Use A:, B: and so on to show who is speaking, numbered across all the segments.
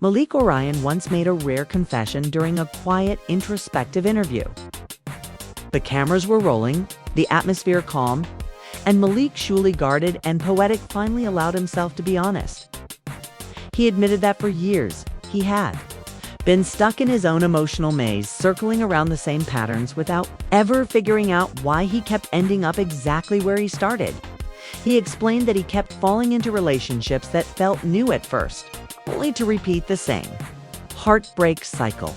A: Malik Orion once made a rare confession during a quiet, introspective interview. The cameras were rolling, the atmosphere calm, and Malik, surely guarded and poetic, finally allowed himself to be honest. He admitted that for years, he had been stuck in his own emotional maze, circling around the same patterns without ever figuring out why he kept ending up exactly where he started. He explained that he kept falling into relationships that felt new at first, only to repeat the same heartbreak cycle.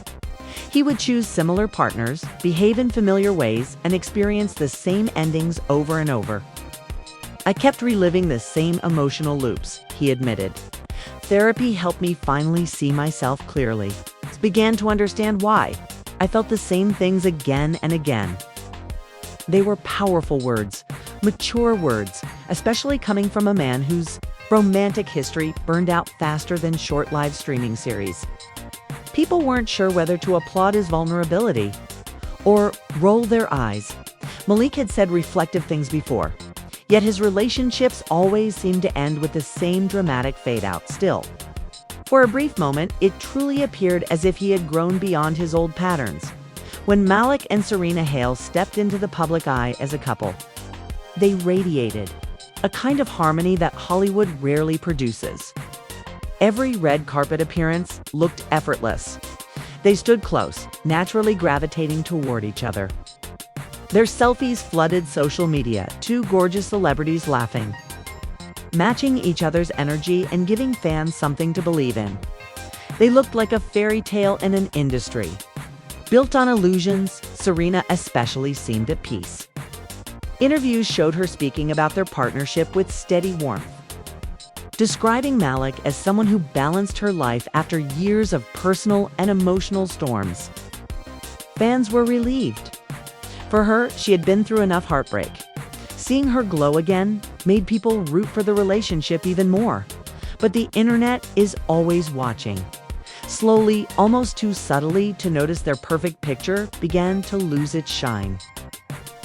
A: He would choose similar partners, behave in familiar ways, and experience the same endings over and over. I kept reliving the same emotional loops, he admitted. Therapy helped me finally see myself clearly. Began to understand why I felt the same things again and again. They were powerful words, mature words, especially coming from a man whose romantic history burned out faster than short live streaming series. People weren't sure whether to applaud his vulnerability or roll their eyes. Malik had said reflective things before, yet his relationships always seemed to end with the same dramatic fade-out still. For a brief moment, it truly appeared as if he had grown beyond his old patterns. When Malik and Serena Hale stepped into the public eye as a couple, they radiated a kind of harmony that Hollywood rarely produces. Every red carpet appearance looked effortless. They stood close, naturally gravitating toward each other. Their selfies flooded social media, two gorgeous celebrities laughing, matching each other's energy and giving fans something to believe in. They looked like a fairy tale in an industry built on illusions. Serena especially seemed at peace. Interviews showed her speaking about their partnership with steady warmth, describing Malik as someone who balanced her life after years of personal and emotional storms. Fans were relieved. For her, she had been through enough heartbreak. Seeing her glow again made people root for the relationship even more. But the internet is always watching. Slowly, almost too subtly to notice, their perfect picture began to lose its shine.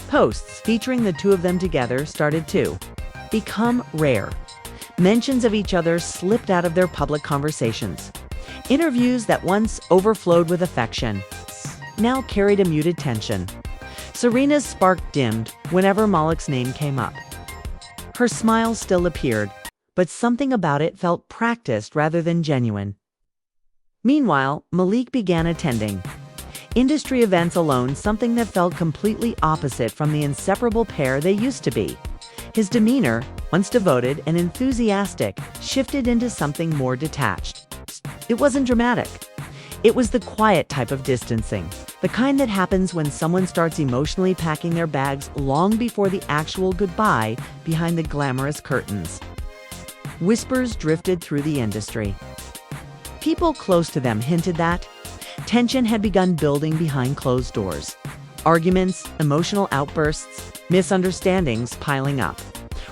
A: Posts featuring the two of them together started to become rare. Mentions of each other slipped out of their public conversations. Interviews that once overflowed with affection now carried a muted tension. Serena's spark dimmed whenever Malik's name came up. Her smile still appeared, but something about it felt practiced rather than genuine. Meanwhile, Malik began attending industry events alone, something that felt completely opposite from the inseparable pair they used to be. His demeanor, once devoted and enthusiastic, shifted into something more detached. It wasn't dramatic. It was the quiet type of distancing, the kind that happens when someone starts emotionally packing their bags long before the actual goodbye behind the glamorous curtains. Whispers drifted through the industry. People close to them hinted that tension had begun building behind closed doors. Arguments, emotional outbursts, misunderstandings piling up.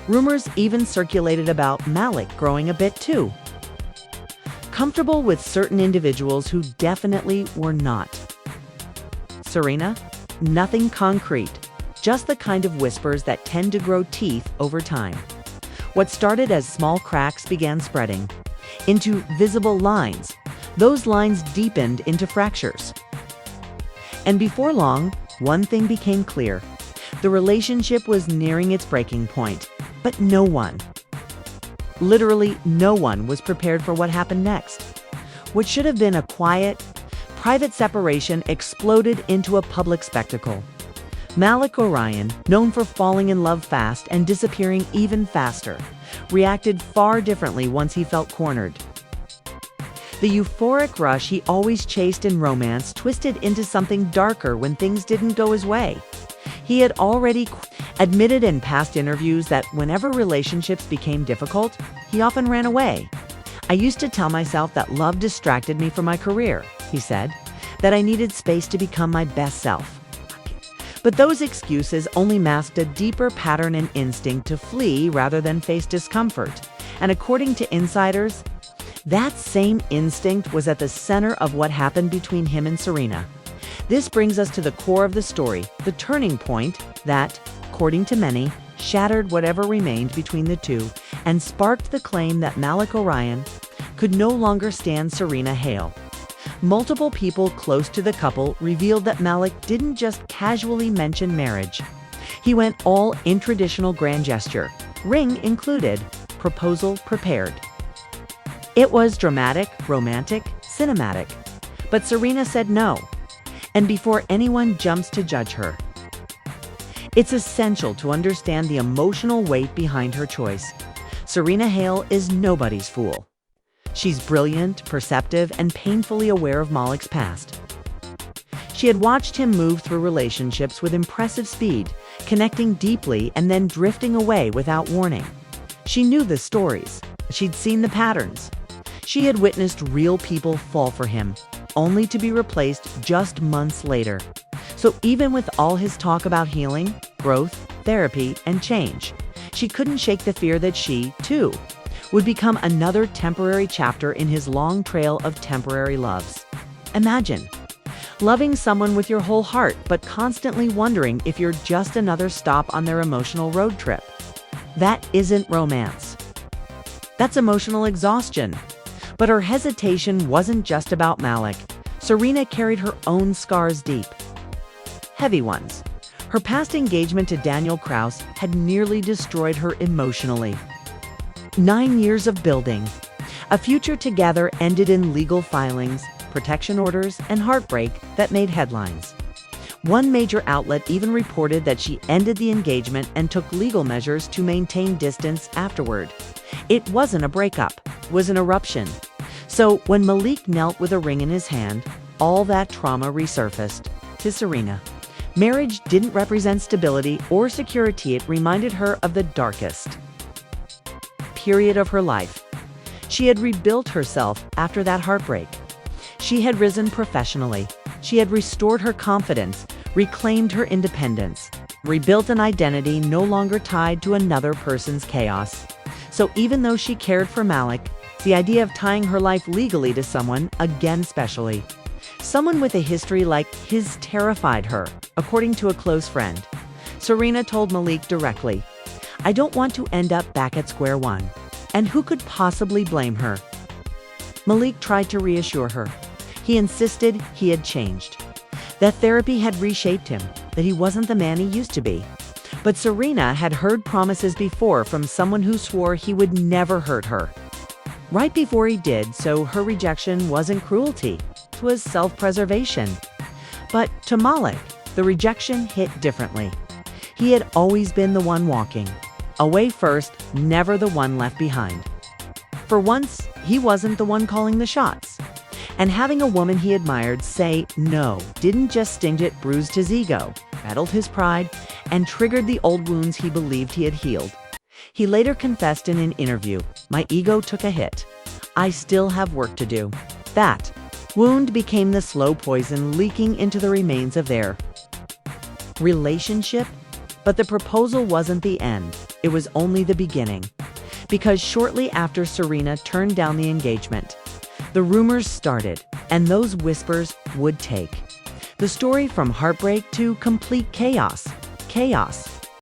A: Rumors even circulated about Malik growing a bit too comfortable with certain individuals who definitely were not. Serena? Nothing concrete, just the kind of whispers that tend to grow teeth over time. What started as small cracks began spreading into visible lines. Those lines deepened into fractures. And before long, one thing became clear. The relationship was nearing its breaking point, but no one, literally no one, was prepared for what happened next. What should have been a quiet, private separation exploded into a public spectacle. Malik Orion, known for falling in love fast and disappearing even faster, reacted far differently once he felt cornered. The euphoric rush he always chased in romance twisted into something darker when things didn't go his way. He had already admitted in past interviews that whenever relationships became difficult, he often ran away. "I used to tell myself that love distracted me from my career," he said, "that I needed space to become my best self." But those excuses only masked a deeper pattern and instinct to flee rather than face discomfort. And according to insiders, that same instinct was at the center of what happened between him and Serena. This brings us to the core of the story, the turning point that, according to many, shattered whatever remained between the two and sparked the claim that Malik Orion could no longer stand Serena Hale. Multiple people close to the couple revealed that Malik didn't just casually mention marriage. He went all in traditional grand gesture, ring included, proposal prepared. It was dramatic, romantic, cinematic. But Serena said no, and before anyone jumps to judge her. It's essential to understand the emotional weight behind her choice. Serena Hale is nobody's fool. She's brilliant, perceptive, and painfully aware of Malik's past. She had watched him move through relationships with impressive speed, connecting deeply and then drifting away without warning. She knew the stories. She'd seen the patterns. She had witnessed real people fall for him, only to be replaced just months later. So even with all his talk about healing, growth, therapy, and change, she couldn't shake the fear that she, too, would become another temporary chapter in his long trail of temporary loves. Imagine loving someone with your whole heart, but constantly wondering if you're just another stop on their emotional road trip. That isn't romance. That's emotional exhaustion. But her hesitation wasn't just about Malik. Serena carried her own scars deep. Heavy ones. Her past engagement to Daniel Kraus had nearly destroyed her emotionally. 9 years of building. A future together ended in legal filings, protection orders, and heartbreak that made headlines. One major outlet even reported that she ended the engagement and took legal measures to maintain distance afterward. It wasn't a breakup, it was an eruption. So when Malik knelt with a ring in his hand, all that trauma resurfaced. To Serena, marriage didn't represent stability or security. It reminded her of the darkest period of her life. She had rebuilt herself after that heartbreak. She had risen professionally. She had restored her confidence, reclaimed her independence, rebuilt an identity no longer tied to another person's chaos. So even though she cared for Malik, the idea of tying her life legally to someone, again especially, someone with a history like his terrified her, according to a close friend. Serena told Malik directly, "I don't want to end up back at square one." And who could possibly blame her? Malik tried to reassure her. He insisted he had changed, that therapy had reshaped him, that he wasn't the man he used to be. But Serena had heard promises before from someone who swore he would never hurt her. Right before he did, so her rejection wasn't cruelty, it was self-preservation. But to Malik, the rejection hit differently. He had always been the one walking, away first, never the one left behind. For once, he wasn't the one calling the shots. And having a woman he admired say no didn't just sting it, bruised his ego, rattled his pride, and triggered the old wounds he believed he had healed. He later confessed in an interview, "My ego took a hit. I still have work to do." That wound became the slow poison leaking into the remains of their relationship. But the proposal wasn't the end. It was only the beginning. Because shortly after Serena turned down the engagement, the rumors started, and those whispers would take the story from heartbreak to complete chaos. Chaos